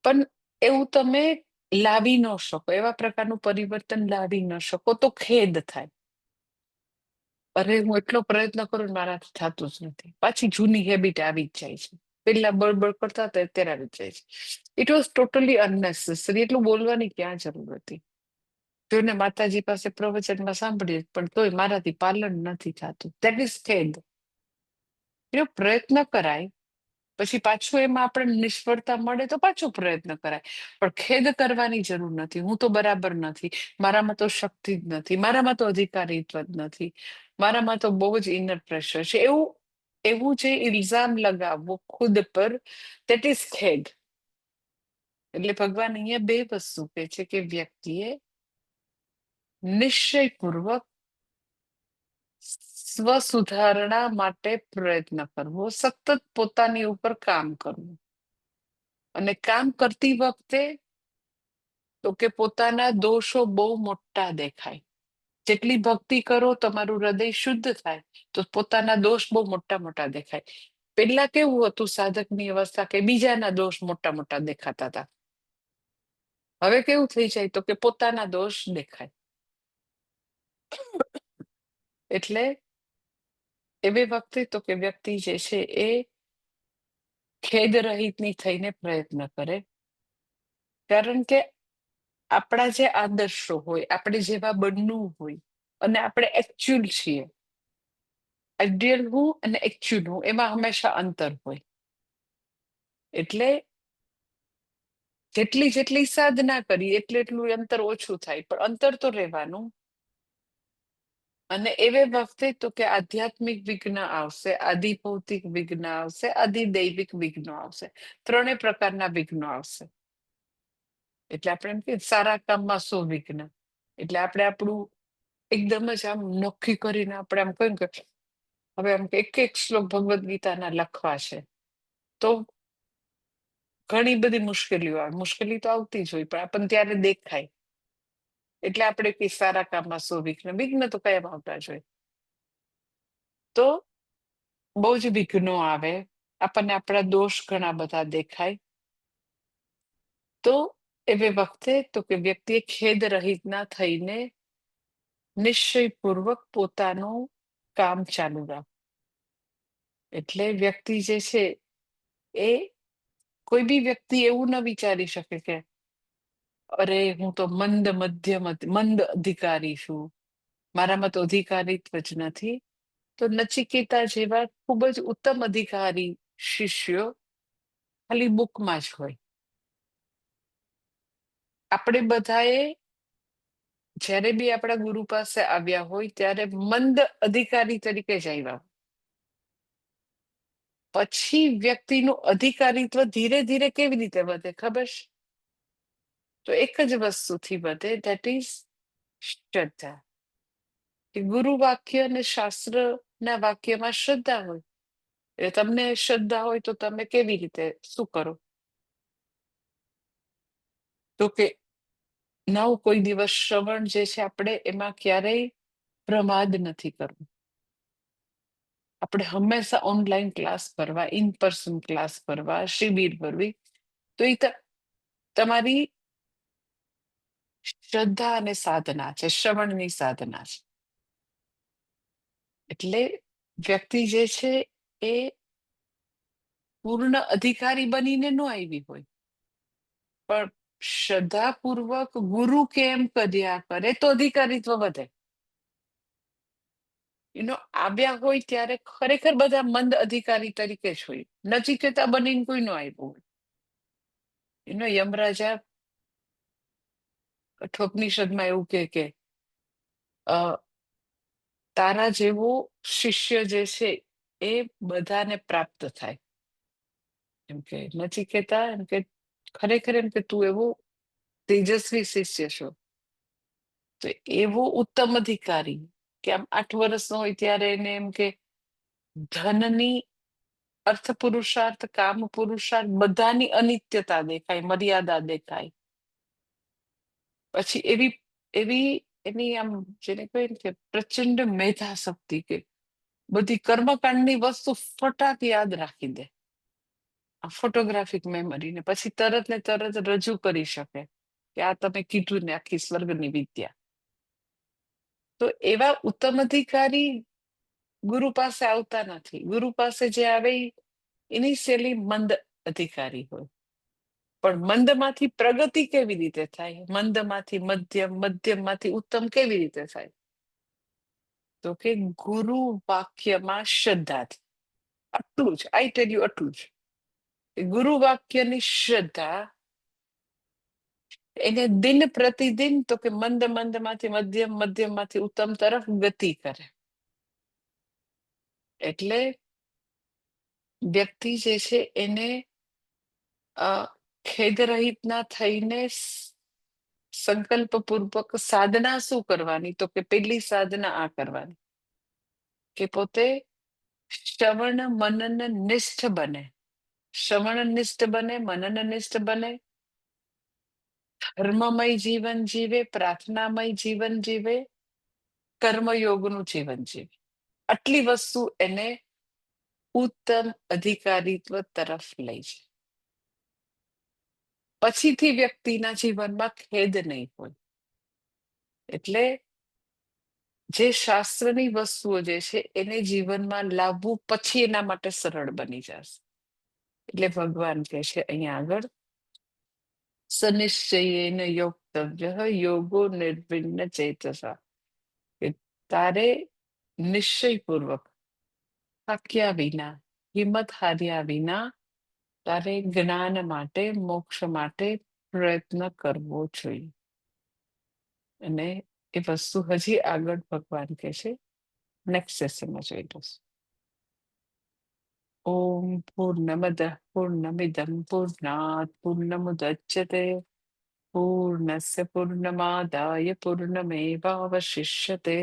[SPEAKER 1] પણ એવું તમે લાવી ન શકો, એવા પ્રકારનું પરિવર્તન લાવી ન શકો તો ખેદ થાય. અરે, હું એટલો પ્રયત્ન કરું ને મારાથી થતું જ નથી. પાછી જૂની હેબિટ આવી જ જાય છે. પેલા બળબડ કરતા હતા, અત્યારે આવી જ જાય છે. It was totally અનનેસેસરી. એટલું બોલવાની ક્યાં જરૂર હતી? જોને માતાજી પાસે પ્રવચનમાં સાંભળીએ, પણ તોય મારાથી પાલન નથી થતું. દેટ ઇઝ ખેદ. પ્રયત્ન કરાય, પછી પાછું એમાં આપણે નિષ્ફળતા મળે તો પાછો પ્રયત્ન કરાય, પણ ખેદ કરવાની જરૂર નથી. હું તો બરાબર નથી, મારામાં તો શક્તિ જ નથી, મારામાં તો અધિકારીત્વ જ નથી, મારામાં તો બહુ જ ઇનર પ્રેશર છે, એવું એવું જે ઇલ્ઝામ લગાવવો ખુદ પર, દેટ ઇઝ ખેદ. એટલે ભગવાન અહીંયા બે વસ્તુ કહે છે કે વ્યક્તિએ નિશ્ચયપૂર્વક સ્વસુધારણા માટે પ્રયત્ન કરવો, સતત પોતાની ઉપર કામ કરવું. અને કામ કરતી વખતે તો કે પોતાના દોષો બહુ મોટા દેખાય. જેટલી ભક્તિ કરો, તમારું હૃદય શુદ્ધ થાય, તો પોતાના દોષ બહુ મોટા મોટા દેખાય. પેલા કેવું હતું સાધકની અવસ્થા કે બીજાના દોષ મોટા મોટા દેખાતા હતા. હવે કેવું થઈ જાય તો કે પોતાના દોષ દેખાય. એટલે એવી વખતે તો કે વ્યક્તિ જે છે એ ખેદ રહિતની થઈને પ્રયત્ન કરે. કારણ કે આપણા જે આદર્શો હોય, આપણે જેવા બનવું હોય, અને આપણે એકચ્યુઅલ છીએ, આઈડિયલ હું અને એકચ્યુઅલ હું, એમાં હંમેશા અંતર હોય. એટલે જેટલી જેટલી સાધના કરી એટલું અંતર ઓછું થાય, પણ અંતર તો રહેવાનું. અને એવે વખતે તો કે આધ્યાત્મિક વિઘ્ન આવશે, આદિ ભૌતિક વિઘ્ન આવશે, આદિ દૈવિક વિઘ્નો આવશે. ત્રણેય પ્રકારના વિઘ્નો આવશે. એટલે આપણે એમ કે સારા કામમાં સો વિઘ્ન. એટલે આપણે આપણું એકદમ જ આમ નક્કી કરીને આપણે આમ કહ્યું કે હવે આમ એક એક શ્લોક ભગવદ્ ગીતાના લખવા છે, તો ઘણી બધી મુશ્કેલીઓ આવે. મુશ્કેલી તો આવતી જ હોય, પણ આપણને ત્યારે દેખાય. એટલે આપણે કઈ સારા કામમાં સો વિઘ્ન. વિઘ્ન તો કયા આવતા જ હોય. તો બહુ જ વિઘ્નો આવે, આપણને આપણા દોષ ઘણા બધા દેખાય. તો એવે વખતે તો કે વ્યક્તિએ ખેદ રહિત ના થઈને નિશ્ચયપૂર્વક પોતાનું કામ ચાલુ રાખ. એટલે વ્યક્તિ જે છે એ કોઈ બી વ્યક્તિ એવું ન વિચારી શકે કે અરે, હું તો મંદ અધિકારી છું, મારામાં તો અધિકારીત્વ જ નથી. તો નચિકેતા જેવા ખૂબ જ ઉત્તમ અધિકારી શિષ્યો ખાલી બુકમાં જ હોય. આપણે બધાએ જ્યારે બી આપણા ગુરુ પાસે આવ્યા હોય ત્યારે મંદ અધિકારી તરીકે જ આવ્યા. પછી વ્યક્તિનું અધિકારીત્વ ધીરે ધીરે કેવી રીતે વધે ખબર છે? તો એક જ વસ્તુથી વધે, ધેટ ઇઝ શ્રદ્ધા. કે ગુરુ વાક્ય અને શાસ્ત્રના વાક્યમાં શ્રદ્ધા હોય. એટલે તમને શ્રદ્ધા હોય તો તમે કેવી રીતે શું કરો? તો કે નવ કોઈ દિવસ શ્રવણ જે છે આપણે એમાં ક્યારેય પ્રમાદ નથી કરવું. આપણે હંમેશા ઓનલાઈન ક્લાસ ભરવા, ઇન પર્સન ક્લાસ ભરવા, શિબિર ભરવી, તો એ તમારી શ્રદ્ધા અને સાધના છે, શ્રવણની સાધના છે. એટલે વ્યક્તિ જે છે એ પૂર્ણ અધિકારી બનીને ન આવી હોય, પણ શ્રદ્ધાપૂર્વક ગુરુ કેમ કર્યા કરે તો અધિકારીત્વ વધે. આવ્યા હોય ત્યારે ખરેખર બધા મંદ અધિકારી તરીકે જ હોય. નચિકેતા બનીને કોઈ ન આવ્યું હોય. યમરાજા કઠોપનિષદમાં એવું કે તારા જેવો શિષ્ય જે છે એ બધાને પ્રાપ્ત થાય. એમ કે નચિકેતા, એમ કે ખરેખર એમ કે તું એવો તેજસ્વી શિષ્ય છો, તો એવો ઉત્તમ અધિકારી કે આમ 8 વર્ષનો હોય ત્યારે એને એમ કે ધનની, અર્થ પુરુષાર્થ, કામ પુરુષાર્થ બધાની અનિત્યતા દેખાય, મર્યાદા દેખાય. પછી એવી એવી એની આમ જેને કહે ને કે પ્રચંડ મેધા શક્તિ, કે બધી કર્મકાંડની વસ્તુ ફટાક યાદ રાખી દે, આ ફોટોગ્રાફિક મેમરી, ને પછી તરત ને તરત રજૂ કરી શકે કે આ તમે કીધું ને આખી સ્વર્ગની વિદ્યા. તો એવા ઉત્તમ અધિકારી ગુરુ પાસે આવતા નથી. ગુરુ પાસે જે આવે ઇનિશિયલી મંદ અધિકારી હોય. પણ મંદમાંથી પ્રગતિ કેવી રીતે થાય? મંદમાંથી મધ્યમ, મધ્યમમાંથી ઉત્તમ કેવી રીતે થાય? તો કે ગુરુ વાક્યમાં શ્રદ્ધાથી. આટલું જ, આઈ ટેલ યુ આટલું જ. ગુરુ વાક્યની શ્રદ્ધા એને દિન પ્રતિદિન તો કે મંદ મંદમાંથી મધ્યમ, મધ્યમમાંથી ઉત્તમ તરફ ગતિ કરે. એટલે વ્યક્તિ જે છે એને ખેદરહિત ના થઈને સંકલ્પપૂર્વક સાધના શું કરવાની? તો કે પેલી સાધના આ કરવાની કે પોતે શ્રવણ મનન નિષ્ઠ બને. શ્રવણ નિષ્ઠ બને, મનન નિષ્ઠ બને, ધર્મમય જીવન જીવે, પ્રાર્થનામય જીવન જીવે, કર્મયોગનું જીવન જીવે. આટલી વસ્તુ એને ઉત્તમ અધિકારીત્વ તરફ લઈ છે. પછીથી વ્યક્તિના જીવનમાં ખેદ નહીં હોય. એટલે જે શાસ્ત્રની વસ્તુઓ જે છે એને જીવનમાં લાવવું પછી એના માટે સરળ બની જશે. એટલે ભગવાન કહે છે અહીંયા આગળ, સનિશ્ચયેન યોક્તવ્ય યોગો નિર્વિઘ્ન ચેતસા, કે તારે નિશ્ચયપૂર્વક, થાક્યા વિના, હિંમત હાર્યા વિના તારે જ્ઞાન માટે, મોક્ષ માટે પ્રયત્ન કરવો જોઈએ. અને એ વસ્તુ હજી આગળ ભગવાન કહે છે, નેક્સ્ટ સેશનમાં જોઈ લઈશું. ઓમ પૂર્ણમદ પૂર્ણમિદમ પૂર્ણાત પૂર્ણમુદચ્યતે પૂર્ણસ્ય પૂર્ણમાદાય પૂર્ણમેવાવશિષ્યતે.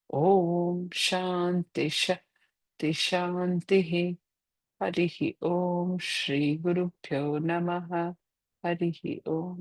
[SPEAKER 1] ઓમ શાંતિ શાંતિ શાંતિ. હરિ ઓમ શ્રી ગુરુભ્યો નમઃ. હરિ ઓમ.